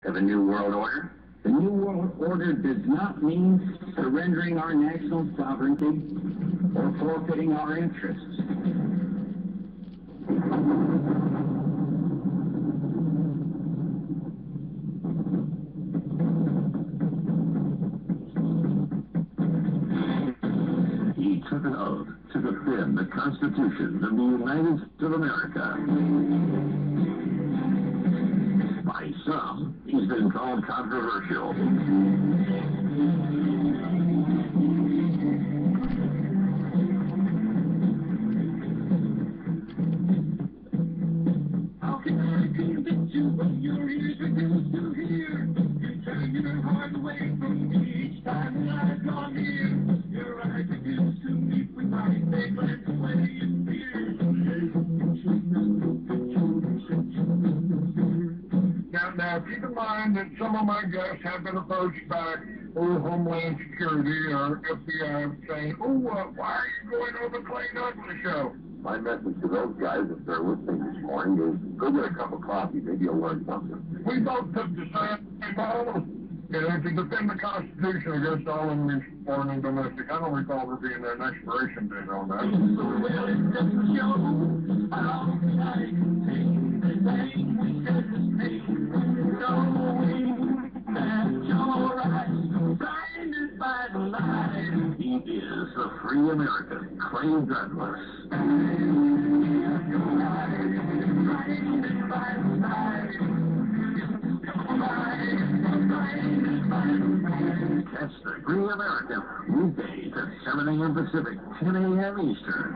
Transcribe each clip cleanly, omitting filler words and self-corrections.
To the New World Order? The New World Order does not mean surrendering our national sovereignty or forfeiting our interests. He took an oath to defend the Constitution of the United States of America. By some, he's been called controversial. How can I convince you when your ears refuse to hear? You turn your heart away from me each time that I've gone near. Your eyes refuse to meet with mine, they glance away in fear. Now, keep in mind that some of my guests have been approached by Homeland Security or FBI saying, why are you going over Clay Douglas show? My message to those guys, if they're listening this morning, is go get a cup of coffee. Maybe you'll learn something. We both took the same model, to defend the Constitution against all enemies, foreign and domestic. I don't recall there being an expiration date on that. Well, it's just a show. How can I contain the thing we said to say? Knowing that your eyes blinded by the light. He is the free American, Clay Douglas. Your eyes blinded by the light. Your eyes blinded by the light. Catch the Free American weekdays at 7 a.m. Pacific, 10 a.m. Eastern.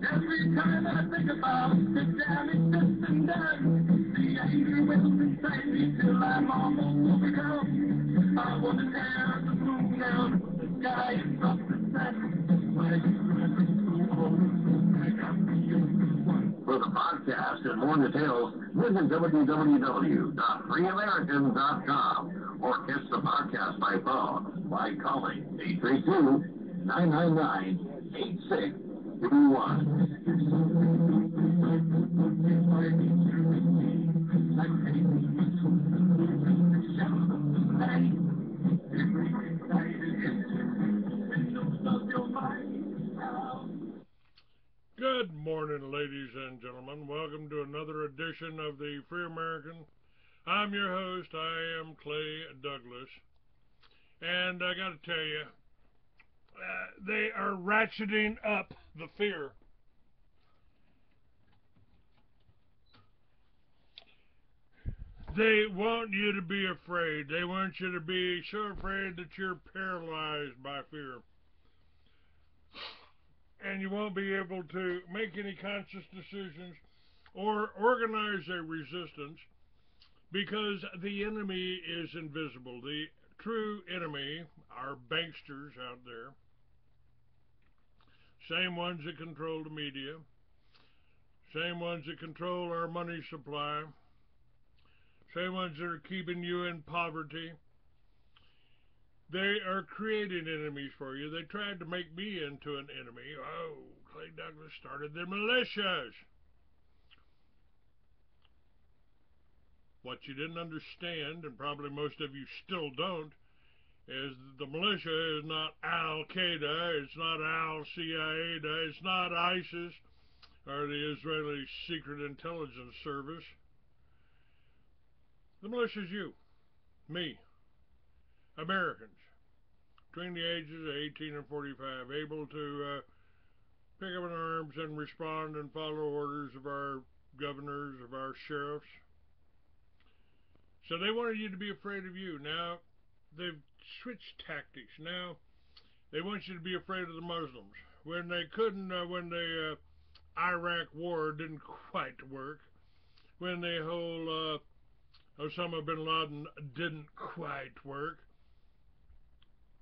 Every time I think about the damage that's been done, the anger wells inside me till I'm almost overcome. I want to tear the moon out of the sky and drop the sun. Why you For the podcast and more details, visit www.freeamerican.com or catch the podcast by phone by calling 832-999-8631. Good morning, ladies and gentlemen. Welcome to another edition of the Free American. I'm your host. I am Clay Douglas. And I got to tell you, they are ratcheting up the fear. They want you to be afraid. They want you to be so afraid that you're paralyzed by fear. And you won't be able to make any conscious decisions or organize a resistance because the enemy is invisible. The true enemy are banksters out there. Same ones that control the media. Same ones that control our money supply. Same ones that are keeping you in poverty. They are creating enemies for you. They tried to make me into an enemy. Oh, Clay Douglas started their militias. What you didn't understand, and probably most of you still don't, is that the militia is not Al-Qaeda, it's not Al-Qaeda, it's not ISIS, or the Israeli Secret Intelligence Service. The militia is you, me. Americans between the ages of 18 and 45, able to pick up an arms and respond and follow orders of our governors, of our sheriffs. So they wanted you to be afraid of you. Now they've switched tactics. Now they want you to be afraid of the Muslims. When they couldn't, when the Iraq war didn't quite work, when the whole Osama bin Laden didn't quite work.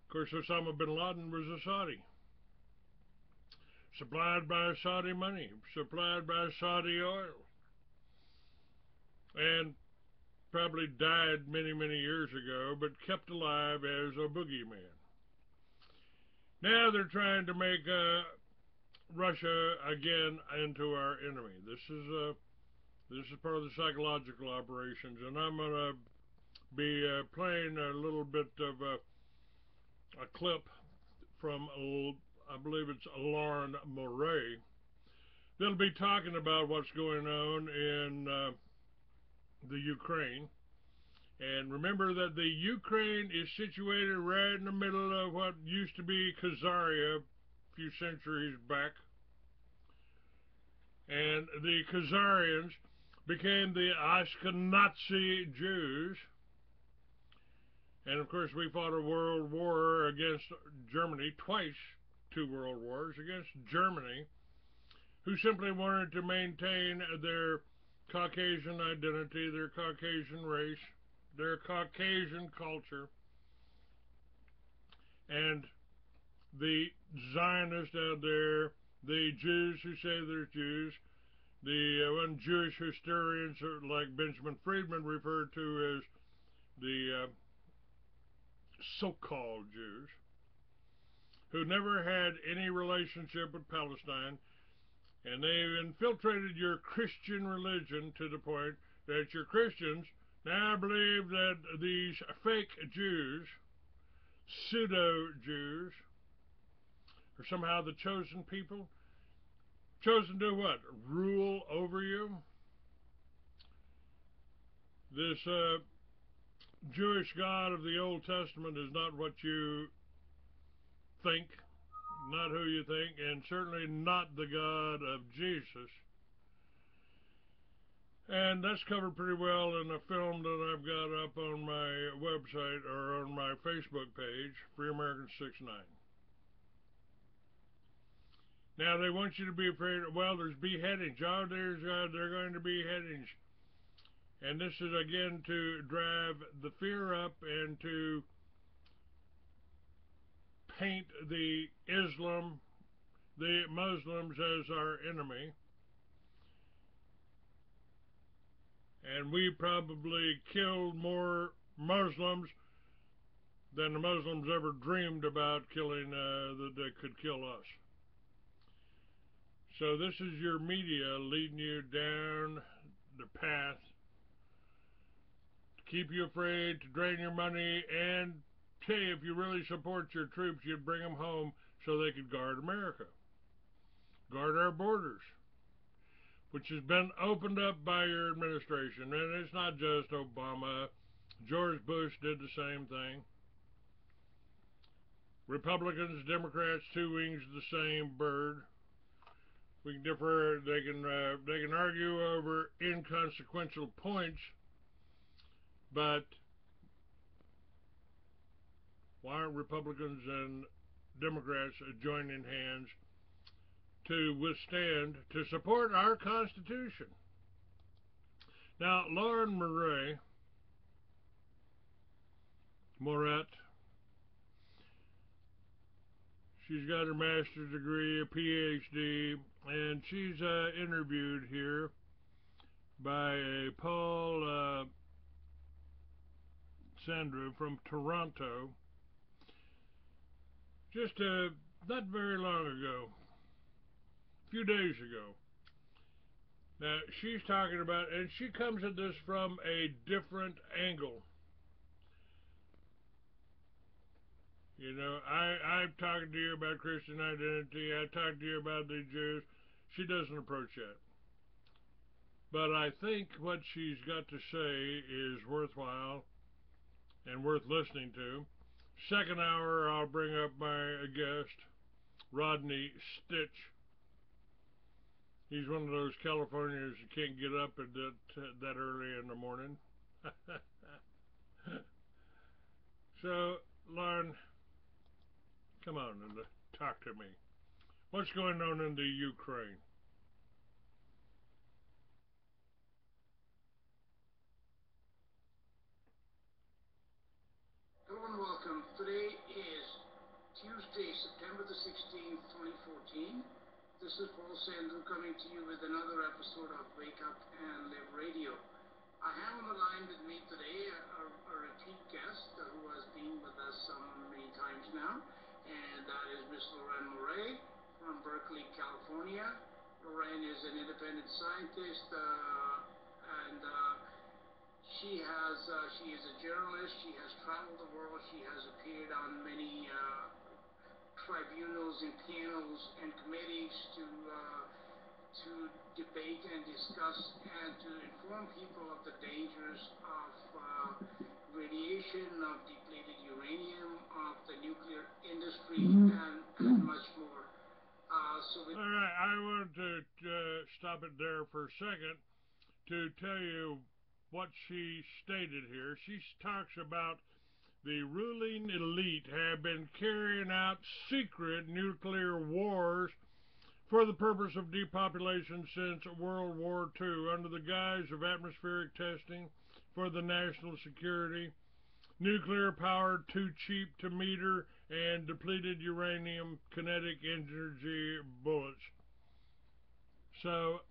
Of course, Osama bin Laden was a Saudi. Supplied by Saudi money, supplied by Saudi oil. And probably died many, many years ago, but kept alive as a boogeyman. Now they're trying to make Russia again into our enemy. This is This is part of the psychological operations, and I'm going to be playing a little bit of a clip from, I believe it's Leuran Moret. They'll be talking about what's going on in the Ukraine. And remember that the Ukraine is situated right in the middle of what used to be Khazaria a few centuries back. And the Khazarians became the Ashkenazi Jews. And of course we fought a world war against Germany, twice, 2 world wars against Germany, who simply wanted to maintain their Caucasian identity, their Caucasian race, their Caucasian culture. And the Zionists out there, the Jews who say they're Jews, the one Jewish historians like Benjamin Friedman referred to as the so-called Jews, who never had any relationship with Palestine, and they've infiltrated your Christian religion to the point that your Christians now believe that these fake Jews, pseudo-Jews, are somehow the chosen people. Chosen to what? Rule over you? This Jewish God of the Old Testament is not what you think, not who you think, and certainly not the God of Jesus. And that's covered pretty well in a film that I've got up on my website or on my Facebook page, Free Americans 69. Now they want you to be afraid. Well, there's beheadings. Oh, they're going to be beheadings, and this is again to drive the fear up and to paint the Muslims as our enemy. And we probably killed more Muslims than the Muslims ever dreamed about killing, that they could kill us. So this is your media leading you down the path to keep you afraid, to drain your money, and tell you if you really support your troops, you'd bring them home so they could guard America, guard our borders, which has been opened up by your administration. And it's not just Obama. George Bush did the same thing. Republicans, Democrats, two wings of the same bird. We can differ. They can argue over inconsequential points, but why aren't Republicans and Democrats joining hands to withstand, to support our Constitution? Now, Leuran Moret, she's got her master's degree, a PhD, and she's interviewed here by Paul Sandra from Toronto just not very long ago, a few days ago. Now, she's talking about, and she comes at this from a different angle. You know, I've talked to you about Christian identity. I talked to you about the Jews. She doesn't approach that. But I think what she's got to say is worthwhile and worth listening to. Second hour, I'll bring up my guest, Rodney Stitch. He's one of those Californians who can't get up at that early in the morning. So, Leuran, come on and talk to me. What's going on in the Ukraine? Hello and welcome. Today is Tuesday, September the 16th, 2014. This is Paul Sandhu coming to you with another episode of Wake Up and Live Radio. I have on the line with me today a repeat guest who has been with us many times now, and that is Ms. Leuran Moret from Berkeley, California. Leuran is an independent scientist, and she is a journalist. She has traveled the world. She has appeared on many tribunals and panels and committees to debate and discuss and to inform people of the dangers of radiation, of depleted uranium, of the nuclear industry, and much more. All right, I want to stop it there for a second to tell you what she stated here. She talks about the ruling elite have been carrying out secret nuclear wars for the purpose of depopulation since World War II under the guise of atmospheric testing for the national security, nuclear power too cheap to meter, and depleted uranium kinetic energy bullets. So,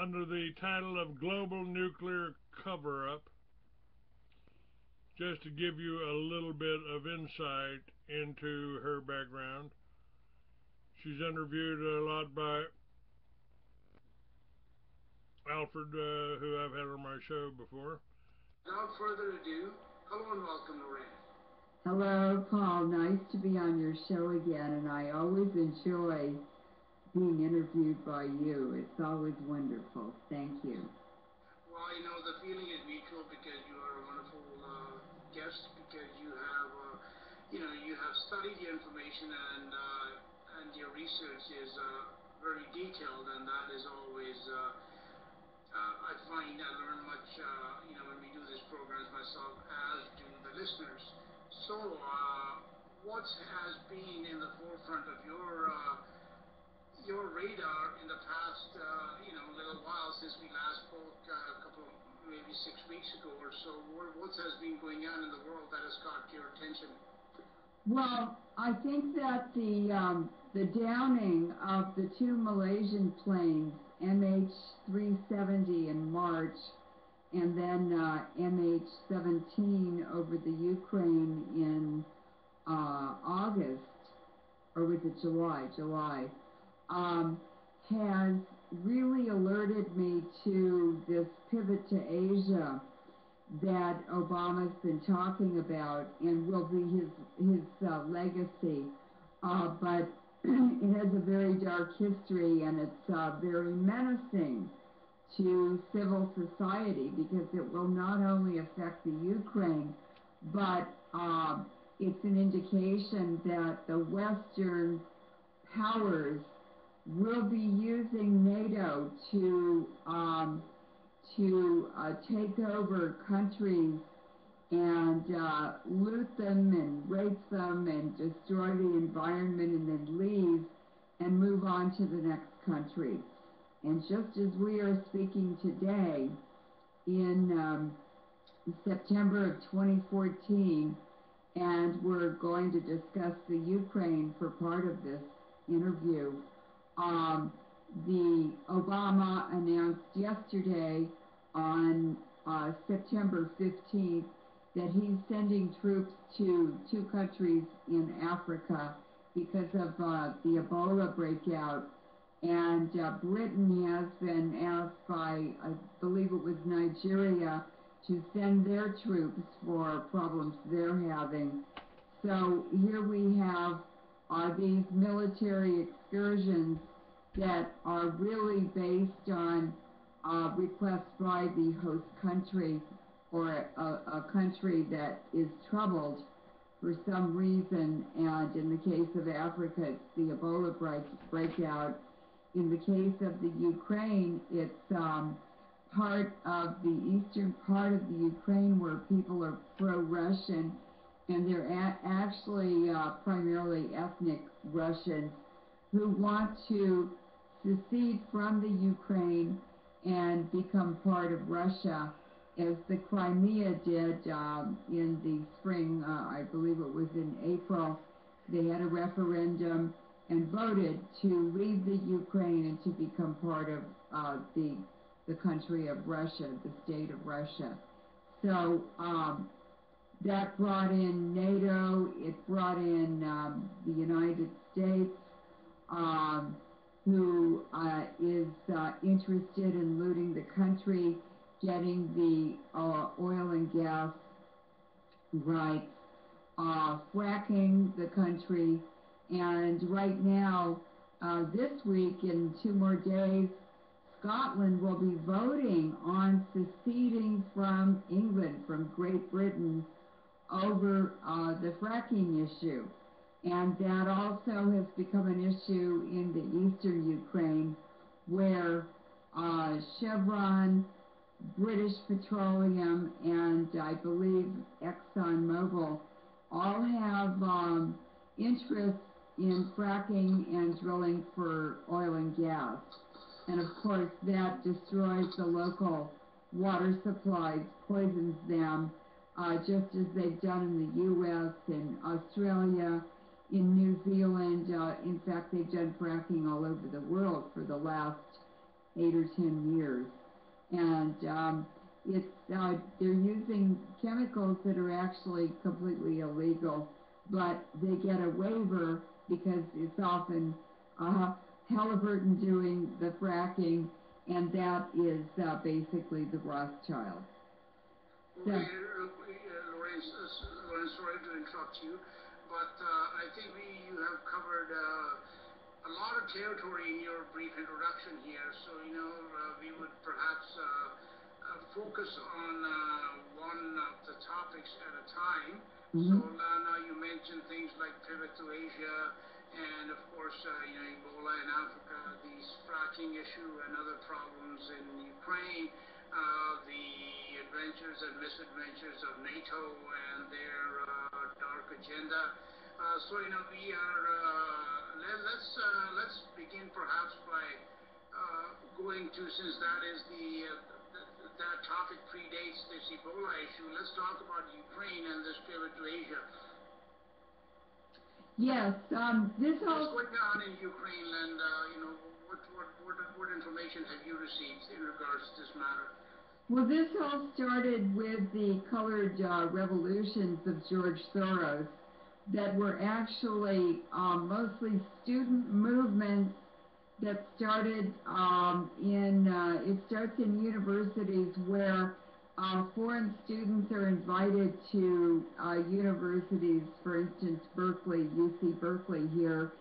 under the title of Global Nuclear Cover-Up, just to give you a little bit of insight into her background. She's interviewed a lot by Alfred, who I've had on my show before. Without further ado, hello and welcome, Leuran. Hello, Paul. Nice to be on your show again, and I always enjoy being interviewed by you. It's always wonderful. Thank you. Well, you know, the feeling is mutual because you are a wonderful guest, because you have, you have studied your information and your research is very detailed, and that is always, I find I learn much, when we do these programs myself, as do the listeners. So, what has been in the forefront of your radar in the past, little while since we last spoke, a couple, maybe 6 weeks ago or so? What has been going on in the world that has caught your attention? Well, I think that the downing of the two Malaysian planes, MH370 in March, and then MH17 over the Ukraine in August, or was it July, has really alerted me to this pivot to Asia that Obama's been talking about and will be his legacy. But it has a very dark history, and it's very menacing to civil society because it will not only affect the Ukraine, but it's an indication that the Western powers will be using NATO to take over countries and loot them and rape them and destroy the environment and then leave and move on to the next country. And just as we are speaking today, in September of 2014, and we're going to discuss the Ukraine for part of this interview, the Obama announced yesterday on September 15th that he's sending troops to 2 countries in Africa because of the Ebola breakout. And Britain has been asked by, I believe it was Nigeria, to send their troops for problems they're having. So here we have these military excursions that are really based on requests by the host country or a country that is troubled for some reason. And in the case of Africa, it's the Ebola breakout. In the case of the Ukraine, it's part of the eastern part of the Ukraine where people are pro-Russian, and they're actually primarily ethnic Russians who want to secede from the Ukraine and become part of Russia, as the Crimea did in the spring. I believe it was in April. They had a referendum and voted to leave the Ukraine and to become part of the country of Russia, the state of Russia. So that brought in NATO, it brought in the United States, who is interested in looting the country, getting the oil and gas rights, fracking the country, and right now, this week, in 2 more days, Scotland will be voting on seceding from England, from Great Britain, over the fracking issue. And that also has become an issue in the eastern Ukraine, where Chevron, British Petroleum, and I believe ExxonMobil all have interest in fracking and drilling for oil and gas. And of course that destroys the local water supplies, poisons them, just as they've done in the U.S., in Australia, in New Zealand. In fact, they've done fracking all over the world for the last 8 or 10 years. And they're using chemicals that are actually completely illegal, but they get a waiver because it's often Halliburton doing the fracking, and that is basically the Rothschild. So, Leuran, sorry to interrupt you, but I think you have covered a lot of territory in your brief introduction here, so we would perhaps focus on one of the topics at a time. So now you mentioned things like pivot to Asia, and of course Ebola in Africa, the fracking issue and other problems in Ukraine, the adventures and misadventures of NATO and their dark agenda. So we are let's begin perhaps by going to, since that is that topic predates this Ebola issue, let's talk about Ukraine and this pivot to Asia. Yes, this What's whole... going on in Ukraine, and what information have you received in regards to this matter? Well, this all started with the colored revolutions of George Soros that were actually mostly student movements that started it starts in universities where foreign students are invited to universities, for instance, Berkeley, UC Berkeley here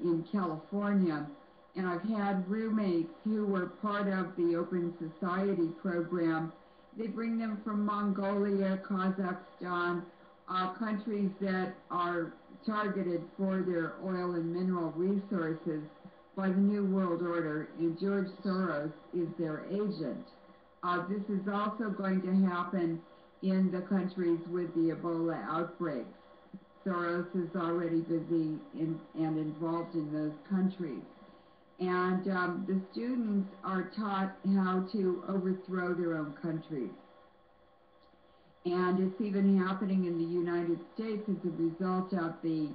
in California. And I've had roommates who were part of the Open Society program. They bring them from Mongolia, Kazakhstan, countries that are targeted for their oil and mineral resources by the New World Order, and George Soros is their agent. This is also going to happen in the countries with the Ebola outbreaks. Soros is already busy and involved in those countries. And the students are taught how to overthrow their own countries. And it's even happening in the United States as a result of the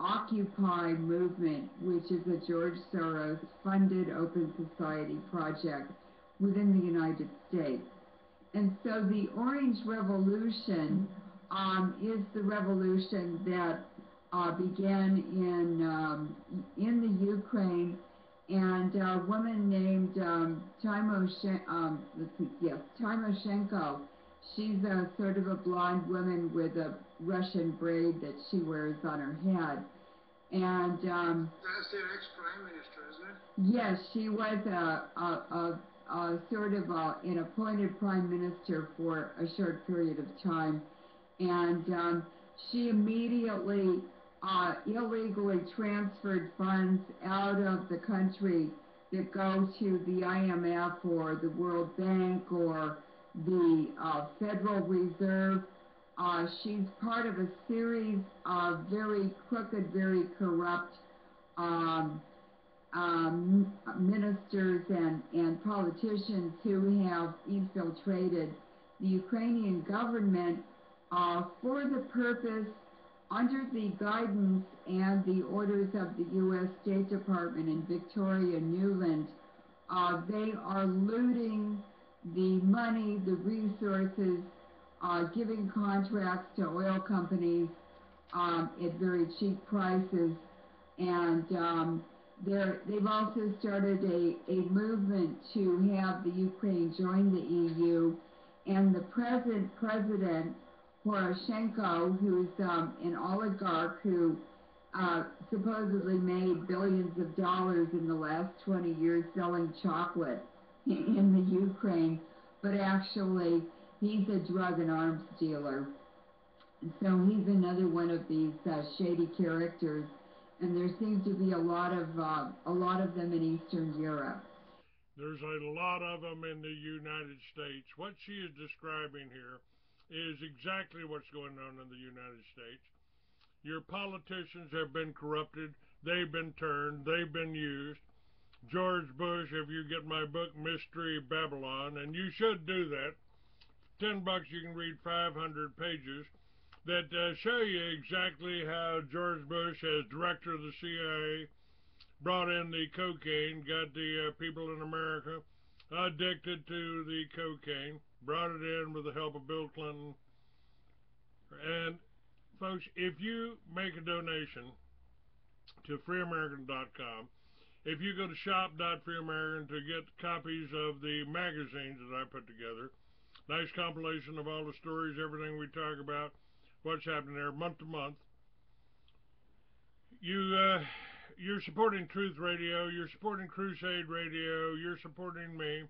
Occupy movement, which is a George Soros-funded Open Society project within the United States. And so the Orange Revolution is the revolution that began in the Ukraine, and a woman named Timoshenko. She's a sort of a blonde woman with a Russian braid that she wears on her head. And that's their ex-prime minister, isn't it? Yes, she was a sort of an appointed prime minister for a short period of time. And she immediately illegally transferred funds out of the country that go to the IMF or the World Bank or the Federal Reserve. She's part of a series of very crooked, very corrupt ministers and politicians who have infiltrated the Ukrainian government for the purpose, under the guidance and the orders of the U.S. State Department and Victoria Nuland. They are looting the money, the resources, giving contracts to oil companies at very cheap prices, And they've also started a movement to have the Ukraine join the EU. And the present president, Poroshenko, who's an oligarch who supposedly made billions of dollars in the last 20 years selling chocolate in the Ukraine, but actually he's a drug and arms dealer. So he's another one of these shady characters, and there seems to be a lot of them in Eastern Europe. There's a lot of them in the United States. What she is describing here is exactly what's going on in the United States. Your politicians have been corrupted. They've been turned. They've been used. George Bush, if you get my book, Mystery Babylon, and you should do that, $10 you can read 500 pages that show you exactly how George Bush, as director of the CIA, brought in the cocaine, got the people in America addicted to the cocaine, brought it in with the help of Bill Clinton. And folks, if you make a donation to freeamerican.com, if you go to shop.freeamerican to get copies of the magazines that I put together, nice compilation of all the stories, everything we talk about, what's happening there month to month, you're supporting Truth Radio, you're supporting Crusade Radio, you're supporting me,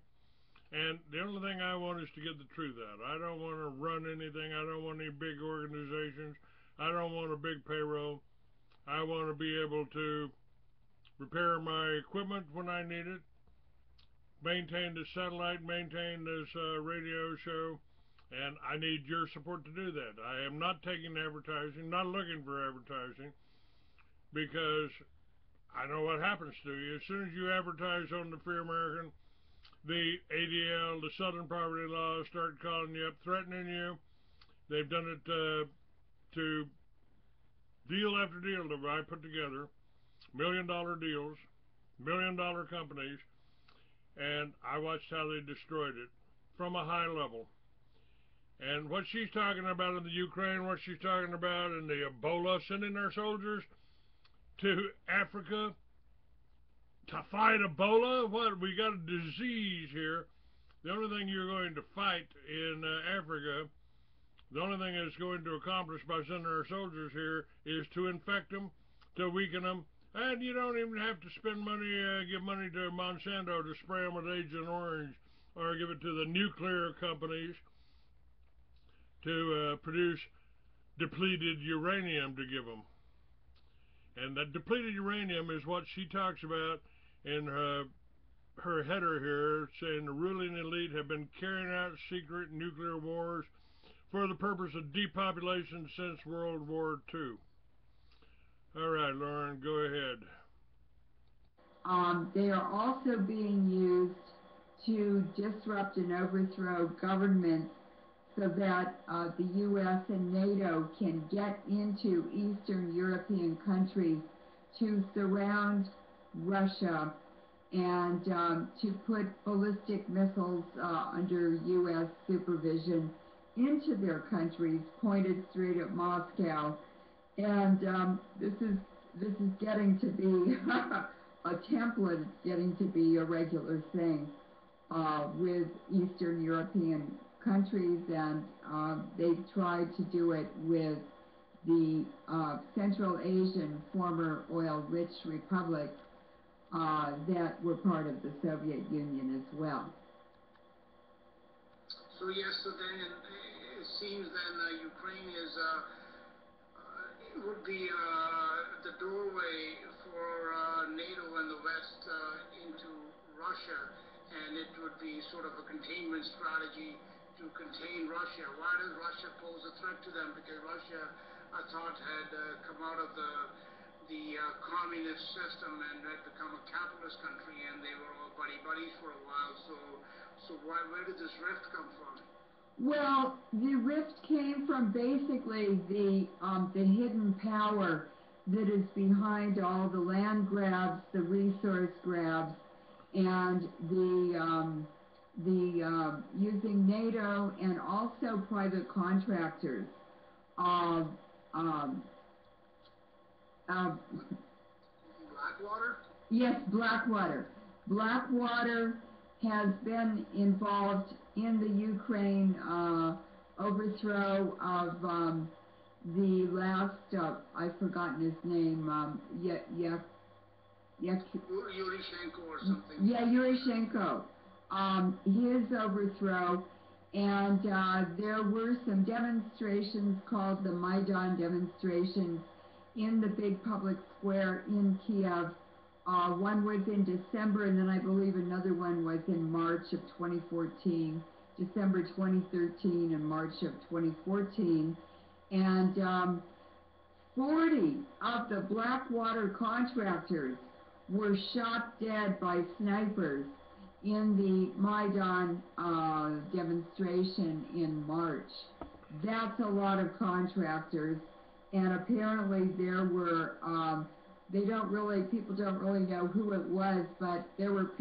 and the only thing I want is to get the truth out. I don't want to run anything. I don't want any big organizations. I don't want a big payroll. I want to be able to repair my equipment when I need it, maintain the satellite, maintain this radio show, and I need your support to do that. I am not taking advertising, not looking for advertising, because I know what happens to you. As soon as you advertise on the Free American, the ADL, the Southern Poverty Law, start calling you up, threatening you. They've done it to deal after deal that I put together, $1 million deals, $1 million companies, and I watched how they destroyed it from a high level. And what she's talking about in the Ukraine, what she's talking about in the Ebola, sending our soldiers to Africa to fight Ebola? What? We got a disease here. The only thing you're going to fight in Africa, the only thing it's going to accomplish by sending our soldiers here is to infect them, to weaken them, and you don't even have to spend money, give money to Monsanto to spray them with Agent Orange, or give it to the nuclear companies to produce depleted uranium to give them. And that depleted uranium is what she talks about in her header here, saying the ruling elite have been carrying out secret nuclear wars for the purpose of depopulation since World War II. All right, Lauren, go ahead. They are also being used to disrupt and overthrow governments so that the U.S. and NATO can get into Eastern European countries to surround Russia and to put ballistic missiles under U.S. supervision into their countries, pointed straight at Moscow. And this is getting to be a template. It's getting to be a regular thing with Eastern European countries, and they've tried to do it with the Central Asian former oil-rich republics that were part of the Soviet Union as well. So yes, so then it seems then Ukraine is would be the doorway for NATO and the West into Russia, and it would be sort of a containment strategy to contain Russia. Why does Russia pose a threat to them? Because Russia, I thought, had come out of the communist system and had become a capitalist country, and they were all buddies for a while. So where did this rift come from? Well, the rift came from basically the hidden power that is behind all the land grabs, the resource grabs, and the using NATO and also private contractors. Blackwater? Yes, Blackwater. Blackwater has been involved in the Ukraine overthrow of the last, I've forgotten his name, Yurishenko or something. Yeah, Yurishenko. His overthrow, and there were some demonstrations called the Maidan demonstrations in the big public square in Kiev. One was in December, and then I believe another one was in March of 2014, December 2013 and March of 2014. And 40 of the Blackwater contractors were shot dead by snipers in the Maidan demonstration in March. That's a lot of contractors, and apparently there were, people don't really know who it was, but there were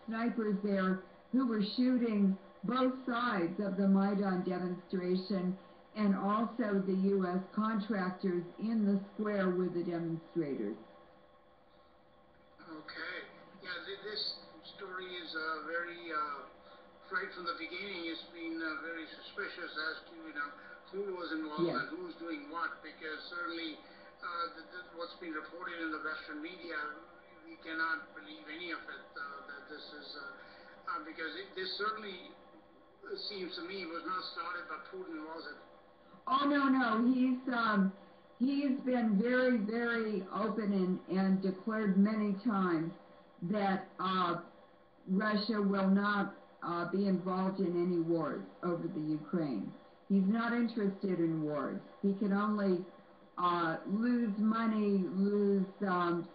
snipers there, who were shooting both sides of the Maidan demonstration, and also the U.S. contractors in the square with the demonstrators. Okay. Yeah, this story is very, right from the beginning, it's been very suspicious as to, who was involved and who's doing what, because certainly what's been reported in the Western media, we cannot believe any of it, that this is, because this certainly seems to me was not started by Putin, was it? Oh, no, he's been very, very open and declared many times that Russia will not be involved in any wars over the Ukraine. He's not interested in wars. He can only lose money, lose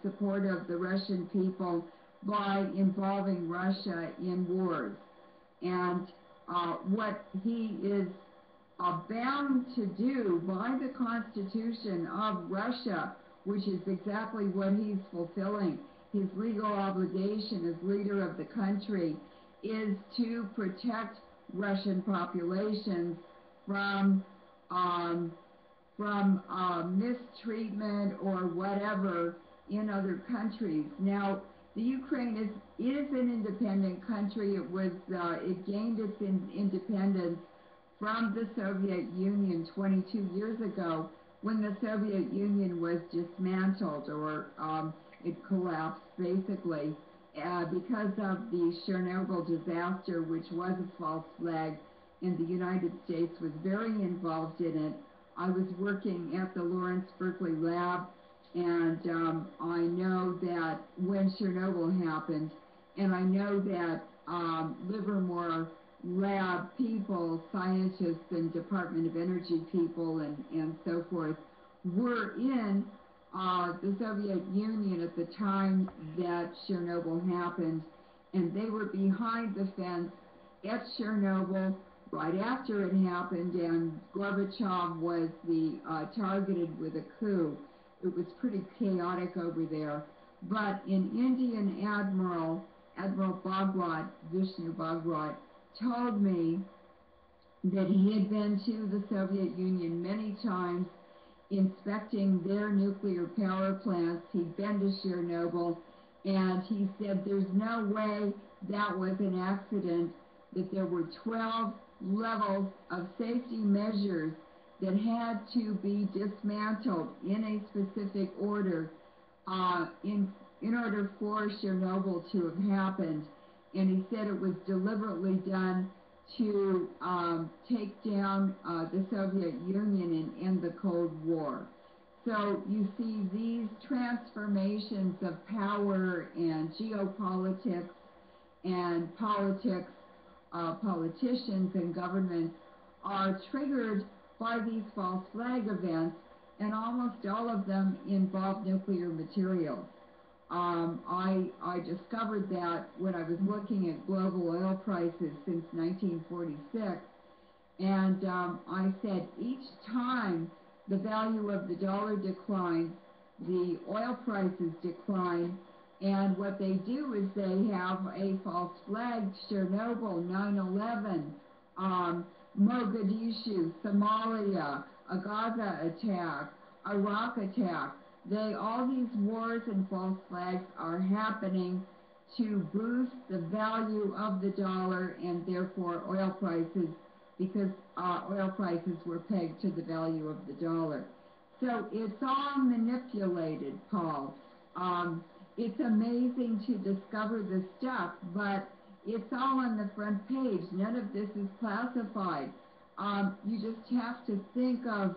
support of the Russian people by involving Russia in wars. And what he is bound to do by the Constitution of Russia, which is exactly what he's fulfilling, his legal obligation as leader of the country, is to protect Russian populations from mistreatment or whatever in other countries. Now, the Ukraine is an independent country. It gained its independence from the Soviet Union 22 years ago, when the Soviet Union was dismantled, or it collapsed basically because of the Chernobyl disaster, which was a false flag, and the United States was very involved in it. I was working at the Lawrence Berkeley lab, and I know that when Chernobyl happened, and I know that Livermore lab people, scientists and Department of Energy people and so forth, were in the Soviet Union at the time that Chernobyl happened, and they were behind the fence at Chernobyl right after it happened, and Gorbachev was targeted with a coup. It was pretty chaotic over there. But an Indian Admiral Bhagwat, Vishnu Bhagwat, told me that he had been to the Soviet Union many times inspecting their nuclear power plants. He'd been to Chernobyl, and he said there's no way that was an accident, that there were 12 levels of safety measures that had to be dismantled in a specific order in order for Chernobyl to have happened. And he said it was deliberately done to take down the Soviet Union and end the Cold War. So you see these transformations of power and geopolitics and politics, politicians and governments are triggered by these false flag events, and almost all of them involve nuclear materials. I discovered that when I was looking at global oil prices since 1946, and I said each time the value of the dollar declines, the oil prices decline, and what they do is they have a false flag: Chernobyl, 9/11, Mogadishu, Somalia, a Gaza attack, Iraq attack. all these wars and false flags are happening to boost the value of the dollar and therefore oil prices, because oil prices were pegged to the value of the dollar. So it's all manipulated, Paul. It's amazing to discover this stuff, but it's all on the front page. None of this is classified. You just have to think of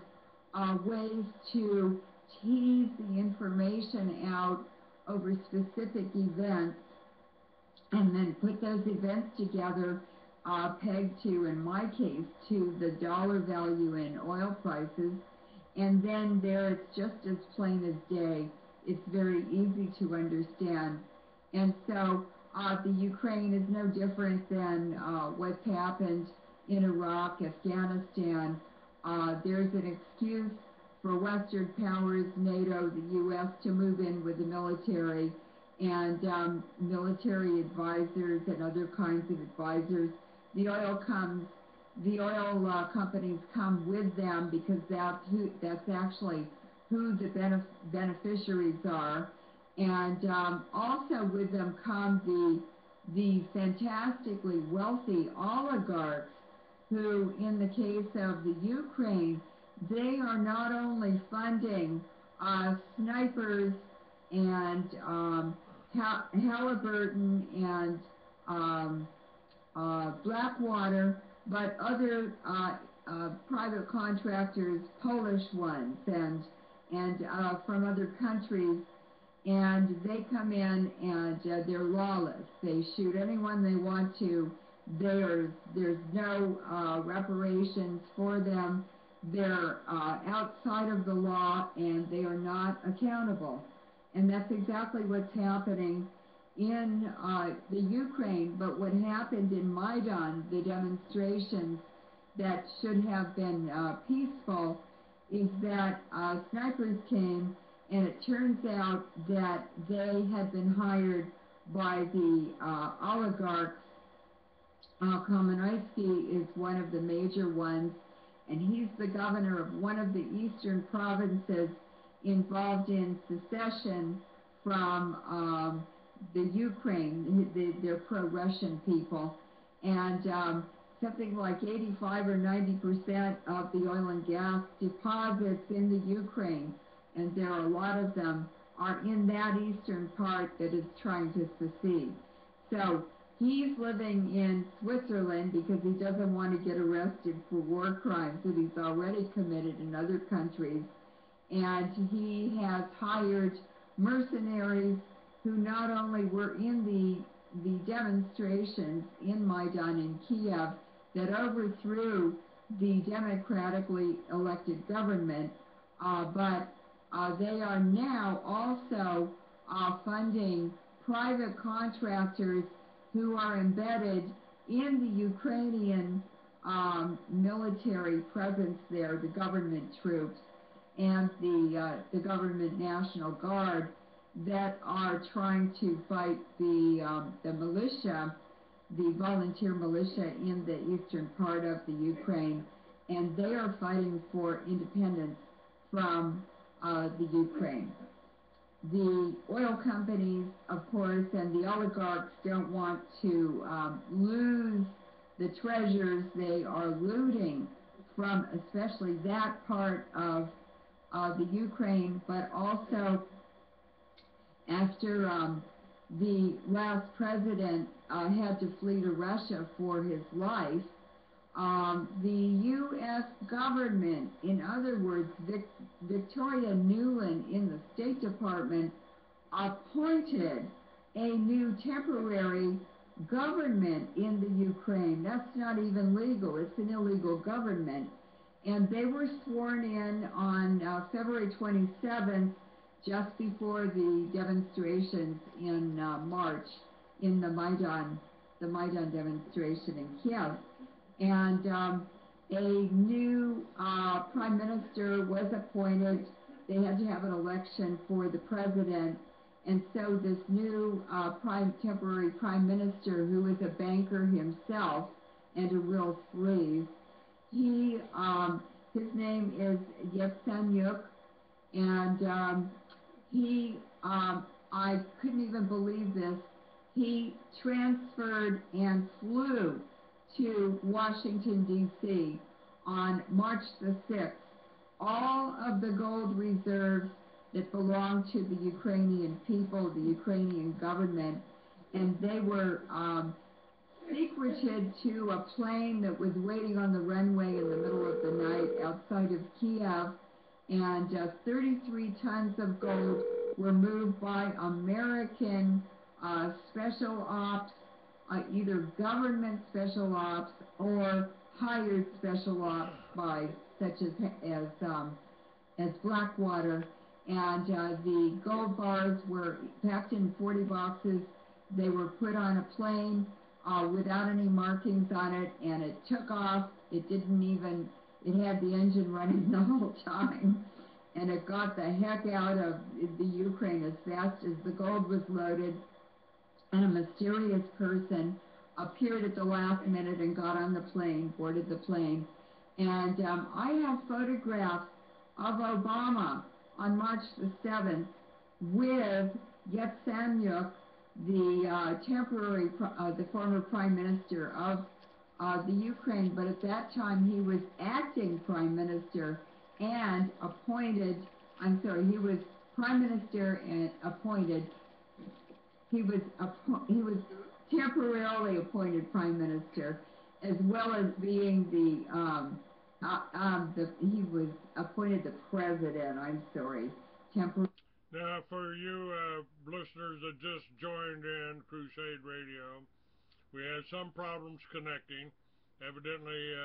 ways to tease the information out over specific events and then put those events together, pegged to, in my case, to the dollar value in oil prices. And then there it's just as plain as day. It's very easy to understand. And so the Ukraine is no different than what's happened in Iraq, Afghanistan. There's an excuse for Western powers, NATO, the U.S., to move in with the military and military advisors and other kinds of advisors. The oil companies come with them because that's actually who the beneficiaries are. And also with them come the fantastically wealthy oligarchs who, in the case of the Ukraine, they are not only funding snipers and Halliburton and Blackwater, but other private contractors, Polish ones, and from other countries, and they come in and they're lawless. They shoot anyone they want to. There's no reparations for them. They're outside of the law, and they are not accountable. And that's exactly what's happening in the Ukraine. But what happened in Maidan, the demonstrations that should have been peaceful, is that snipers came, and it turns out that they had been hired by the oligarchs. Kamenetsky is one of the major ones, and he's the governor of one of the eastern provinces involved in secession from the Ukraine. They're pro-Russian people, and something like 85 or 90% of the oil and gas deposits in the Ukraine, and there are a lot of them, are in that eastern part that is trying to secede. So he's living in Switzerland because he doesn't want to get arrested for war crimes that he's already committed in other countries. And he has hired mercenaries who not only were in the demonstrations in Maidan in Kiev that overthrew the democratically elected government, but they are now also funding private contractors who are embedded in the Ukrainian military presence there, the government troops and the government National Guard, that are trying to fight the militia, the volunteer militia in the eastern part of the Ukraine, and they are fighting for independence from the Ukraine. The oil companies, of course, and the oligarchs don't want to lose the treasures they are looting from, especially that part of the Ukraine, but also after the last president had to flee to Russia for his life, the U.S. government, in other words, Victoria Nuland in the State Department, appointed a new temporary government in the Ukraine. That's not even legal. It's an illegal government. And they were sworn in on February 27th, just before the demonstrations in March, in the Maidan demonstration in Kiev. And a new prime minister was appointed. They had to have an election for the president. And so this new temporary prime minister, who is a banker himself and a real sleaze, his name is Yevsenyuk, and I couldn't even believe this, he transferred and flew to Washington, D.C. on March the 6th. All of the gold reserves that belonged to the Ukrainian people, the Ukrainian government, and they were secreted to a plane that was waiting on the runway in the middle of the night outside of Kiev, and 33 tons of gold were moved by American special ops, either government special ops or hired special ops by such as Blackwater, and the gold bars were packed in 40 boxes. They were put on a plane without any markings on it, and it took off. It had the engine running the whole time, and it got the heck out of the Ukraine as fast as the gold was loaded, and a mysterious person appeared at the last minute and got on the plane, boarded the plane. And I have photographs of Obama on March the 7th with Yatsenyuk, the former prime minister of the Ukraine, but at that time he was acting prime minister and he was prime minister and appointed. He was temporarily appointed prime minister, as well as being he was appointed the president. Now, for you listeners that just joined in Crusade Radio, we had some problems connecting. Evidently,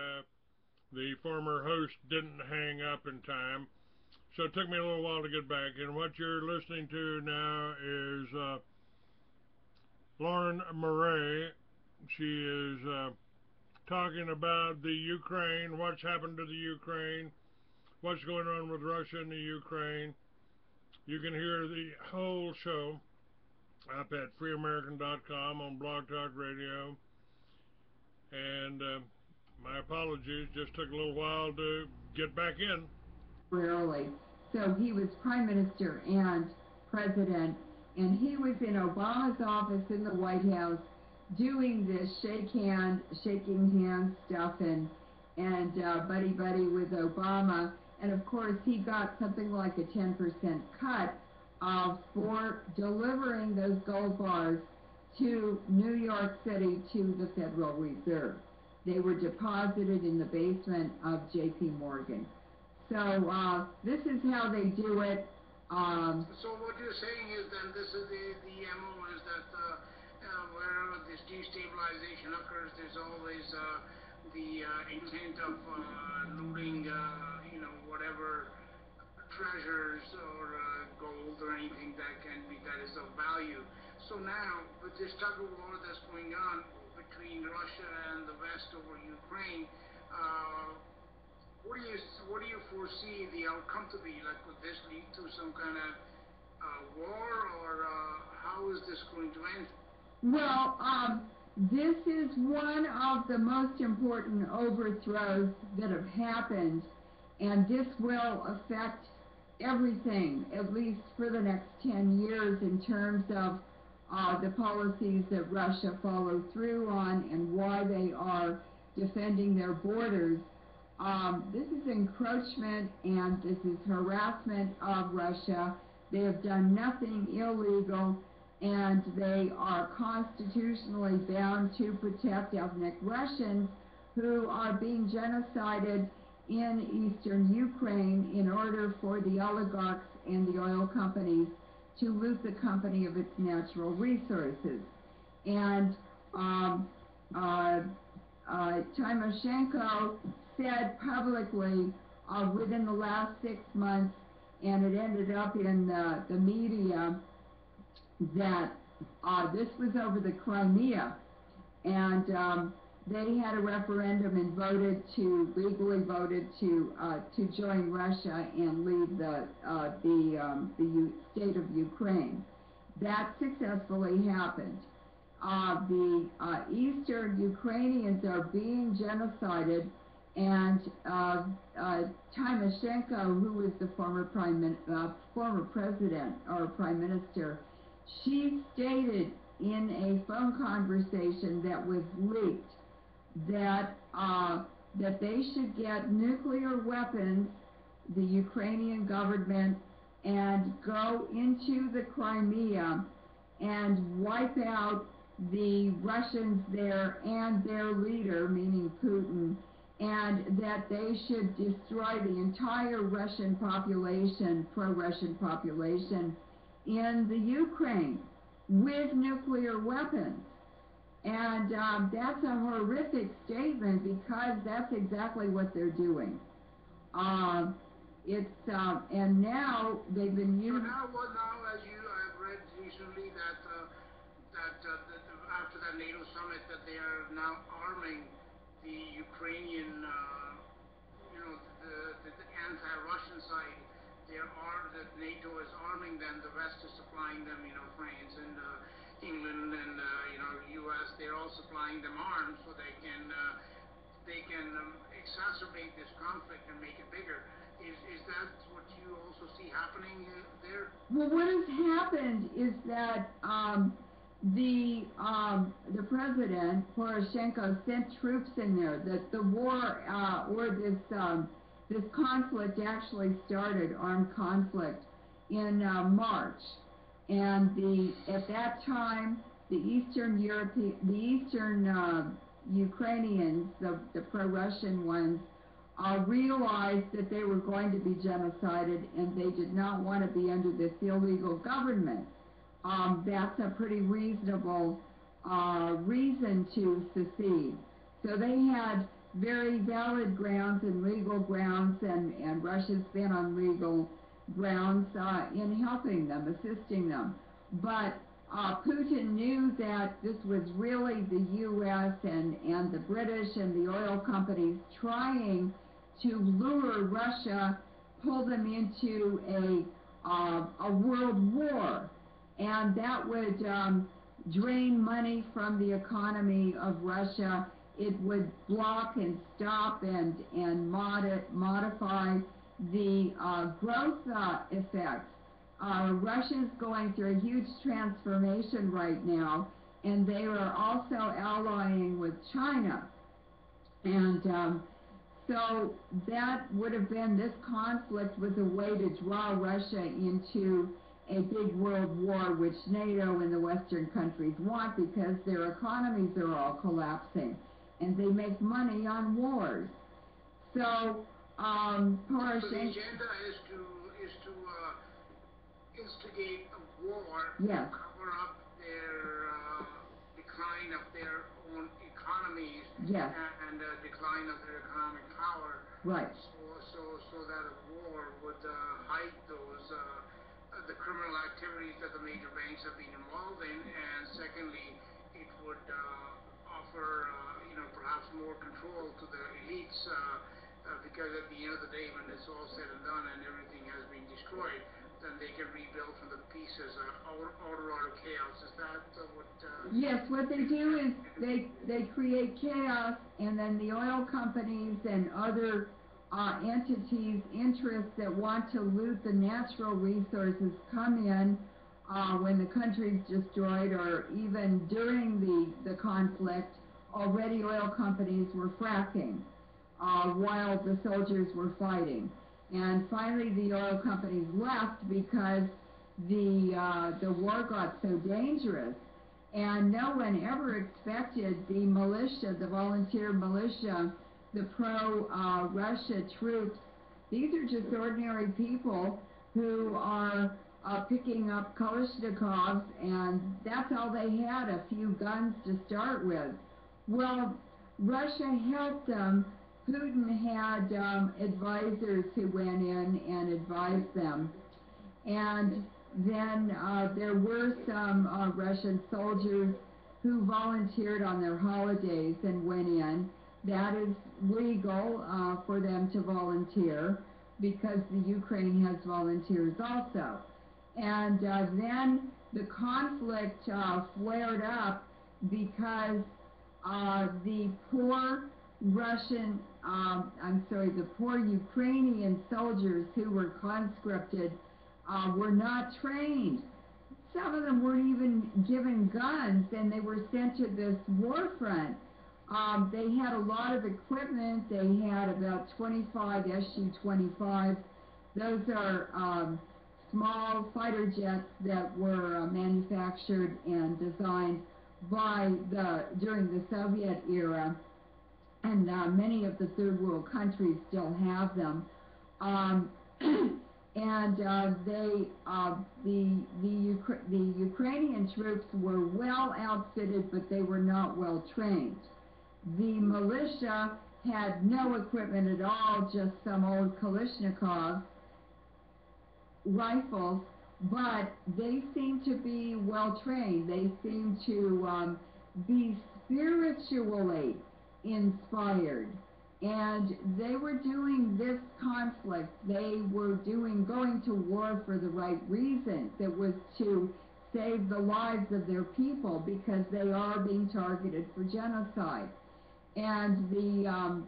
the former host didn't hang up in time, so it took me a little while to get back. And what you're listening to now is Leuran Moret. She is talking about the Ukraine, what's happened to the Ukraine, what's going on with Russia and the Ukraine. You can hear the whole show up at freeamerican.com on Blog Talk Radio. And my apologies, just took a little while to get back in. Rarely. So he was prime minister and president, and he was in Obama's office in the White House doing this shaking hand stuff and buddy with Obama. And of course he got something like a 10% cut for delivering those gold bars to New York City to the Federal Reserve. They were deposited in the basement of J.P. Morgan. So this is how they do it. So what you're saying is then this is the MO is that wherever this destabilization occurs, there's always the intent of looting, whatever treasures or gold or anything that is of value. So now with this tug of war that's going on between Russia and the West over Ukraine, what do you foresee the outcome to be? Like, could this lead to some kind of war, or how is this going to end? Well, this is one of the most important overthrows that have happened, and this will affect everything, at least for the next 10 years, in terms of the policies that Russia follow through on and why they are defending their borders. This is encroachment and this is harassment of Russia. They have done nothing illegal, and they are constitutionally bound to protect ethnic Russians who are being genocided in eastern Ukraine in order for the oligarchs and the oil companies to loot the company of its natural resources. And Timoshenko said publicly within the last 6 months, and it ended up in the media, that this was over the Crimea, and they had a referendum and legally voted to join Russia and leave the state of Ukraine. That successfully happened. The eastern Ukrainians are being genocided, And Tymoshenko, who was the former president or prime minister, she stated in a phone conversation that was leaked that that they should get nuclear weapons, the Ukrainian government, and go into the Crimea and wipe out the Russians there and their leader, meaning Putin, and that they should destroy the entire Russian population, pro-Russian population, in the Ukraine with nuclear weapons. And that's a horrific statement because that's exactly what they're doing. And now they've been using... So now, as you have read recently, that after that NATO summit, that they are now arming the Ukrainian, the anti-Russian side. That NATO is arming them. The West is supplying them. France and England and U.S. They're all supplying them arms so they can exacerbate this conflict and make it bigger. Is that what you also see happening there? Well, what has happened is that the president Poroshenko sent troops in there. That the war or this conflict actually started, armed conflict, in March, and at that time the Eastern Ukrainians, the pro-Russian ones, realized that they were going to be genocided and they did not want to be under this illegal government. That's a pretty reasonable reason to secede. So they had very valid grounds and legal grounds, and Russia's been on legal grounds in helping them, assisting them. But Putin knew that this was really the U.S. and the British and the oil companies trying to lure Russia, pull them into a world war, and that would drain money from the economy of Russia. It would block and stop and modify the growth effects. Russia's going through a huge transformation right now, and they are also allying with China. And so that would have been, this conflict was a way to draw Russia into a big world war, which NATO and the Western countries want because their economies are all collapsing, and they make money on wars. So, Poroshenko... So the agenda is to instigate a war, yes, to cover up their decline of their own economies, yes, and decline of their economic power. right. So that a war would hide those the criminal activities that the major banks have been involved in, and secondly, it would offer perhaps more control to the elites, because at the end of the day, when it's all said and done and everything has been destroyed, then they can rebuild from the pieces, order out of chaos. Is that what... Yes, what they do is they create chaos, and then the oil companies and other entities, interests that want to loot the natural resources come in when the country's destroyed, or even during the conflict. Already oil companies were fracking while the soldiers were fighting. And finally the oil companies left because the war got so dangerous, and no one ever expected the militia, the volunteer militia, the pro-Russia troops. These are just ordinary people who are picking up Kalashnikovs, and that's all they had, a few guns to start with. Well, Russia helped them. Putin had advisors who went in and advised them. And then there were some Russian soldiers who volunteered on their holidays and went in. That is legal for them to volunteer because the Ukraine has volunteers also. And then the conflict flared up because the poor the poor Ukrainian soldiers who were conscripted were not trained. Some of them weren't even given guns, and they were sent to this war front. They had a lot of equipment. They had about 25 Su-25. Those are small fighter jets that were manufactured and designed during the Soviet era, and many of the third world countries still have them. And the Ukrainian troops were well outfitted, but they were not well trained. The militia had no equipment at all, just some old Kalashnikov rifles, but they seemed to be well trained. They seemed to be spiritually inspired, and they were doing this conflict. They were going to war for the right reasons. It was to save the lives of their people, because they are being targeted for genocide. And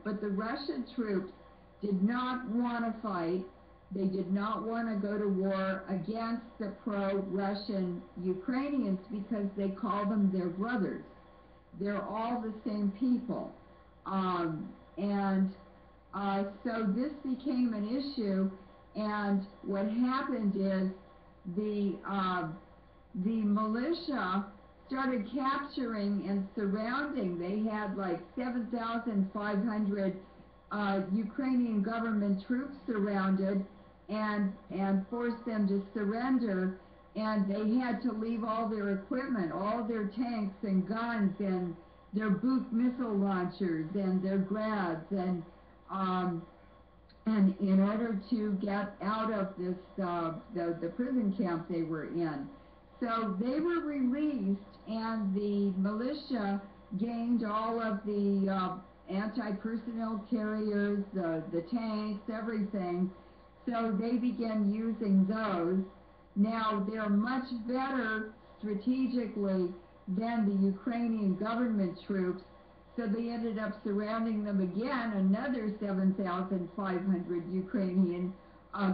but the Russian troops did not want to fight. They did not want to go to war against the pro-Russian Ukrainians, because they call them their brothers. They're all the same people. So this became an issue, and what happened is the militia started capturing and surrounding. They had like 7,500 Ukrainian government troops surrounded, and forced them to surrender, and they had to leave all their equipment, all their tanks and guns and their Buk missile launchers and their grads, and in order to get out of this the prison camp they were in. So they were released, and the militia gained all of the anti-personnel carriers, the tanks, everything. So they began using those. Now they're much better strategically than the Ukrainian government troops, so they ended up surrounding them again. Another 7,500 Ukrainian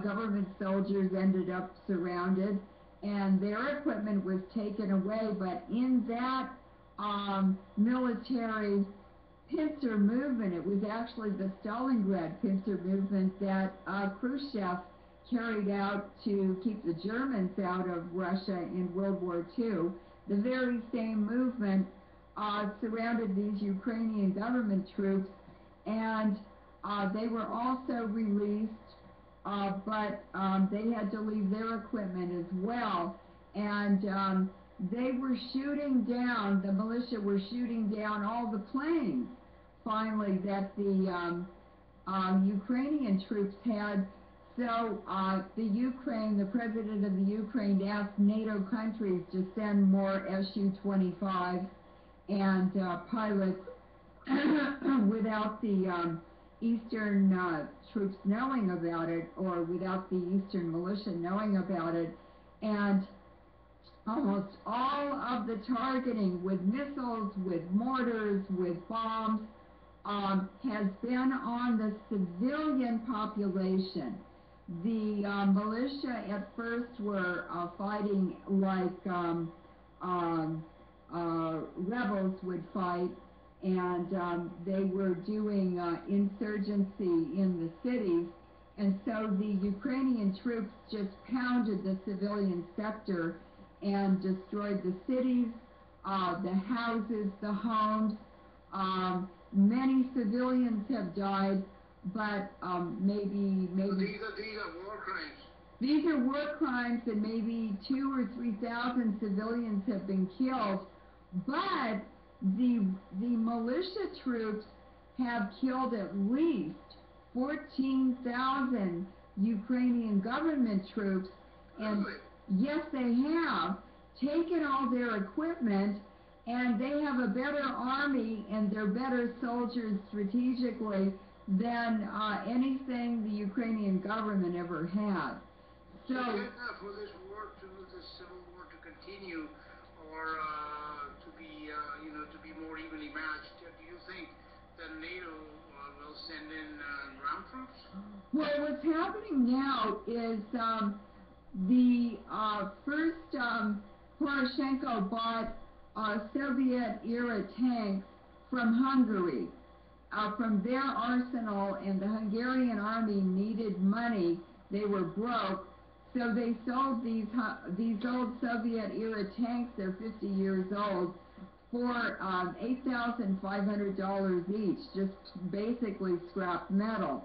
government soldiers ended up surrounded, and their equipment was taken away. But in that military pincer movement, it was actually the Stalingrad pincer movement that Khrushchev carried out to keep the Germans out of Russia in World War II. The very same movement surrounded these Ukrainian government troops, and they were also released, but they had to leave their equipment as well. And they were shooting down, the militia were shooting down all the planes, finally, that the Ukrainian troops had. So the president of the Ukraine asked NATO countries to send more Su-25 and pilots without the Eastern troops knowing about it, or without the Eastern militia knowing about it. And almost all of the targeting with missiles, with mortars, with bombs, has been on the civilian population. The militia at first were fighting like rebels would fight, and they were doing insurgency in the cities. And so the Ukrainian troops just pounded the civilian sector and destroyed the cities, the houses, the homes. Many civilians have died, but maybe These are war crimes. These are war crimes, and maybe 2,000 or 3,000 civilians have been killed. But the militia troops have killed at least 14,000 Ukrainian government troops, and yes, they have taken all their equipment, and they have a better army, and they're better soldiers strategically than anything the Ukrainian government ever had. So for this civil war to continue, or to be more evenly matched, do you think that NATO will send in ground troops? Well, what's happening now is the first Poroshenko bought Soviet-era tanks from Hungary, from their arsenal, and the Hungarian army needed money. They were broke, so they sold these old Soviet-era tanks. They're 50 years old, for $8,500 each, just basically scrap metal.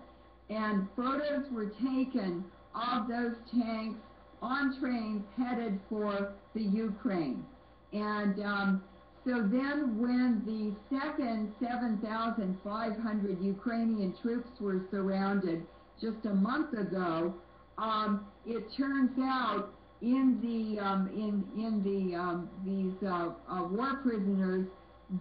And photos were taken of those tanks on trains headed for the Ukraine. And so then when the second 7,500 Ukrainian troops were surrounded just a month ago, it turns out these war prisoners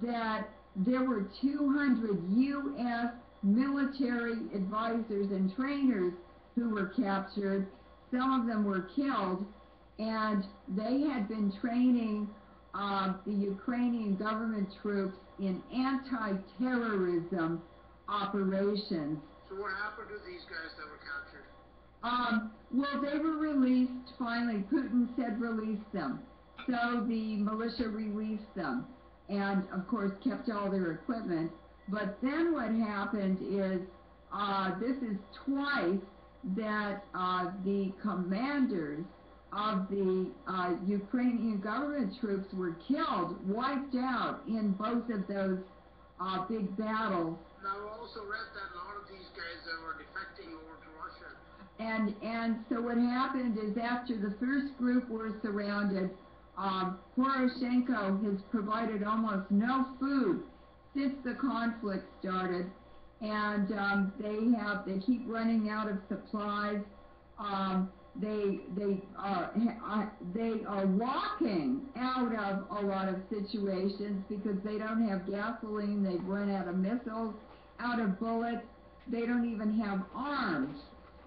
that there were 200 U.S. military advisors and trainers who were captured. Some of them were killed, and they had been training the Ukrainian government troops in anti-terrorism operations. So what happened to these guys that were captured? Well, they were released finally. Putin said release them. So the militia released them and, of course, kept all their equipment. But then what happened is, this is twice that the commanders of the Ukrainian government troops were killed, wiped out in both of those big battles. Now, I also read that a lot of these guys that were defecting over to Russia. And so what happened is, after the first group were surrounded, Poroshenko has provided almost no food since the conflict started, and they keep running out of supplies. They are walking out of a lot of situations because they don't have gasoline. They've run out of missiles, out of bullets. They don't even have arms.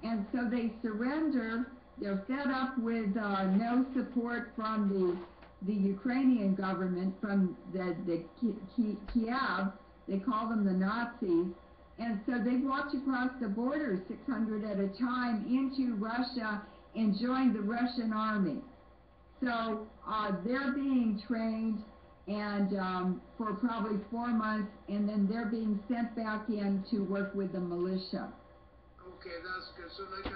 And so they surrender. They're fed up with no support from the Ukrainian government, from the Kiev. They call them the Nazis. And so they walked across the border, 600 at a time, into Russia and joined the Russian army. So they're being trained and for probably 4 months, and then they're being sent back in to work with the militia. Okay, that's good. So let's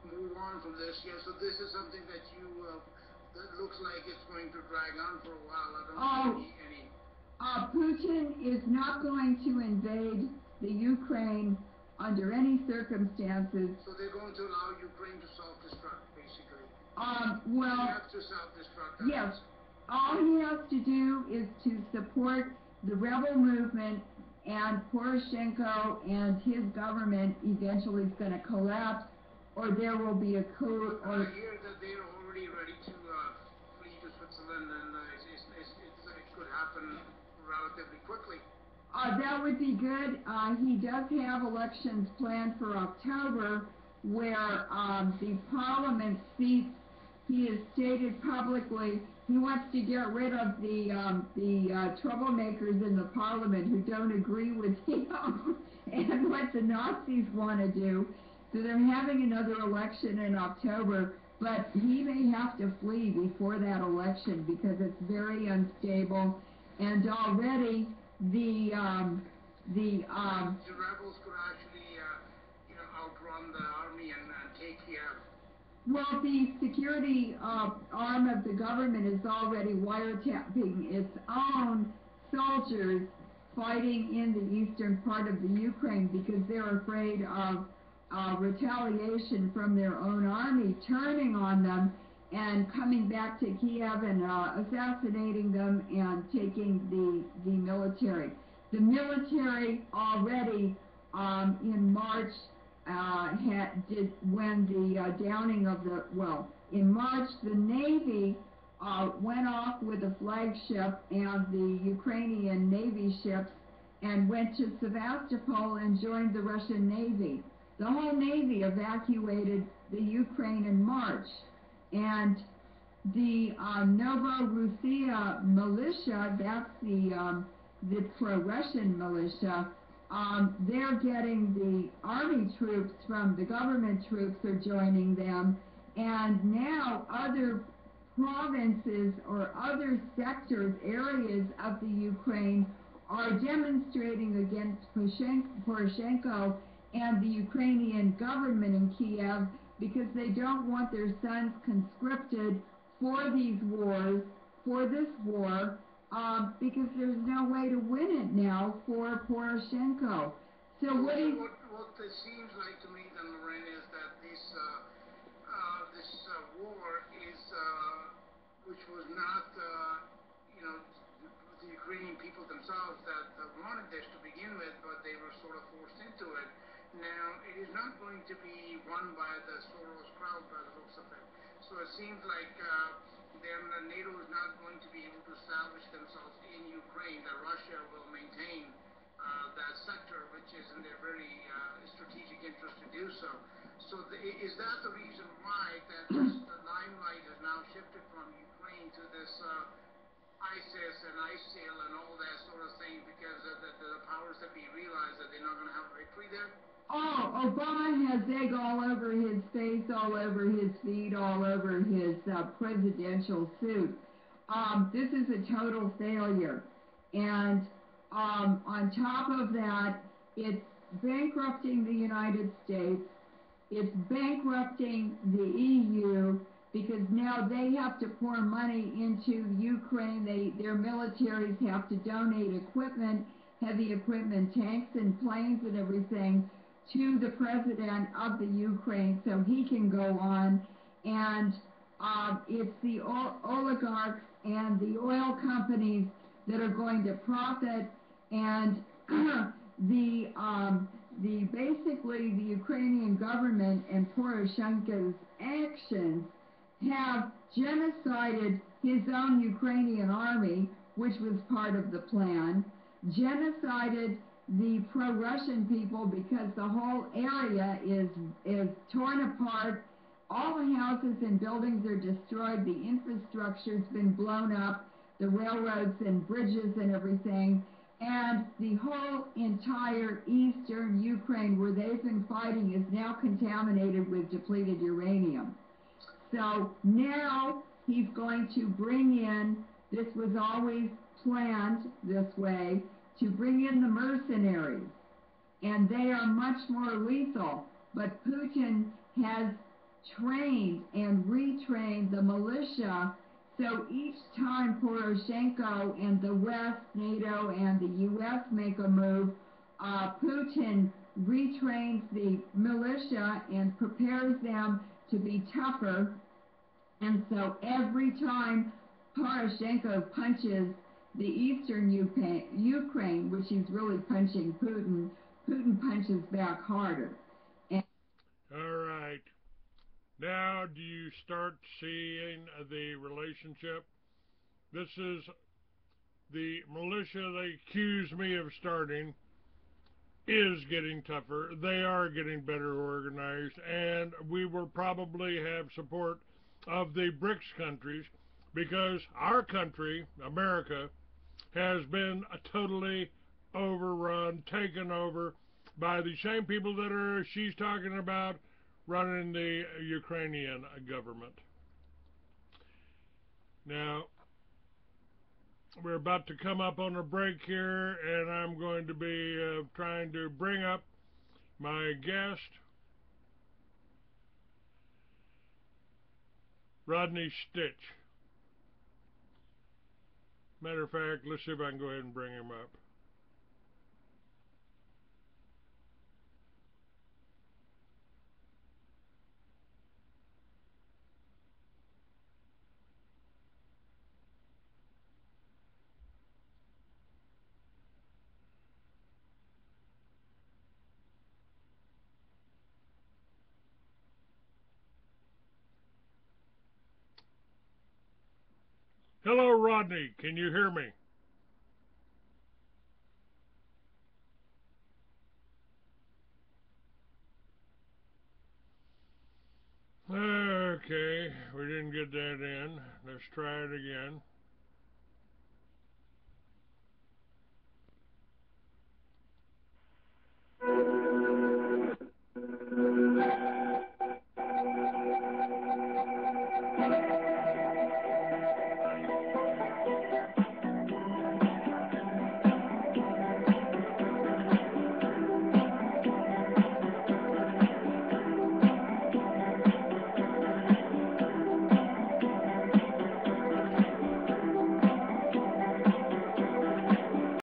move on from this. Yeah, so this is something that that looks like it's going to drag on for a while. I don't see any. Putin is not going to invade the Ukraine under any circumstances. So they're going to allow Ukraine to self-destruct, basically. Well, they have to self-destruct. Yes. All he has to do is to support the rebel movement, and Poroshenko and his government eventually is going to collapse, or there will be a coup. I hear that they're already ready to flee to Switzerland, and it could happen relatively quickly. That would be good. He does have elections planned for October, where the parliament seats, he has stated publicly, he wants to get rid of the troublemakers in the parliament who don't agree with him and what the Nazis want to do. So they're having another election in October, but he may have to flee before that election because it's very unstable, and already the rebels could actually outrun the army and take Kiev. Well, the security arm of the government is already wiretapping its own soldiers fighting in the eastern part of the Ukraine because they're afraid of retaliation from their own army turning on them and coming back to Kiev and assassinating them and taking the military. The military already in March in March the Navy went off with a flagship and the Ukrainian Navy ships and went to Sevastopol and joined the Russian Navy. The whole Navy evacuated the Ukraine in March, and the Novorossiya militia, that's the pro-Russian militia, they're getting the army troops from the government troops are joining them, and now other provinces or other sectors, areas of the Ukraine are demonstrating against Poroshenko and the Ukrainian government in Kiev because they don't want their sons conscripted for these wars, for this war, because there's no way to win it now for Poroshenko. So what it seems like to me then, Leuran, is that this war is, which was not, the Ukrainian people themselves that wanted this to begin with, but they were sort of forced into it. Now, it is not going to be won by the Soros crowd by the looks of it. So it seems like then NATO is not going to be able to establish themselves in Ukraine, that Russia will maintain that sector, which is in their very strategic interest to do so. So is that the reason why that the limelight has now shifted from Ukraine to this ISIS and ISIL and all that sort of thing, because the powers that be realize that they're not going to have victory there? Oh, Obama has egg all over his face, all over his feet, all over his presidential suit. This is a total failure. And on top of that, it's bankrupting the United States. It's bankrupting the EU because now they have to pour money into Ukraine. Their militaries have to donate equipment, heavy equipment, tanks and planes and everything, to the president of the Ukraine so he can go on. And it's the oligarchs and the oil companies that are going to profit, and basically the Ukrainian government and Poroshenko's actions have genocided his own Ukrainian army, which was part of the plan, genocided the pro-Russian people because the whole area is torn apart. All the houses and buildings are destroyed. The infrastructure's been blown up, the railroads and bridges and everything. And the whole entire eastern Ukraine where they've been fighting is now contaminated with depleted uranium. So now he's going to bring in, this was always planned this way, to bring in the mercenaries. And they are much more lethal. But Putin has trained and retrained the militia, so each time Poroshenko and the West, NATO and the U.S. make a move, Putin retrains the militia and prepares them to be tougher. And so every time Poroshenko punches the eastern Ukraine, which he's really punching Putin, Putin punches back harder. All right. Now, do you start seeing the relationship? This is the militia they accuse me of starting is getting tougher. They are getting better organized, and we will probably have support of the BRICS countries because our country, America, has been totally overrun, taken over by the same people that she's talking about running the Ukrainian government. Now, we're about to come up on a break here, and I'm going to be trying to bring up my guest, Rodney Stitch. Matter of fact, let's see if I can go ahead and bring him up. Hello, Rodney. Can you hear me? Okay, we didn't get that in. Let's try it again.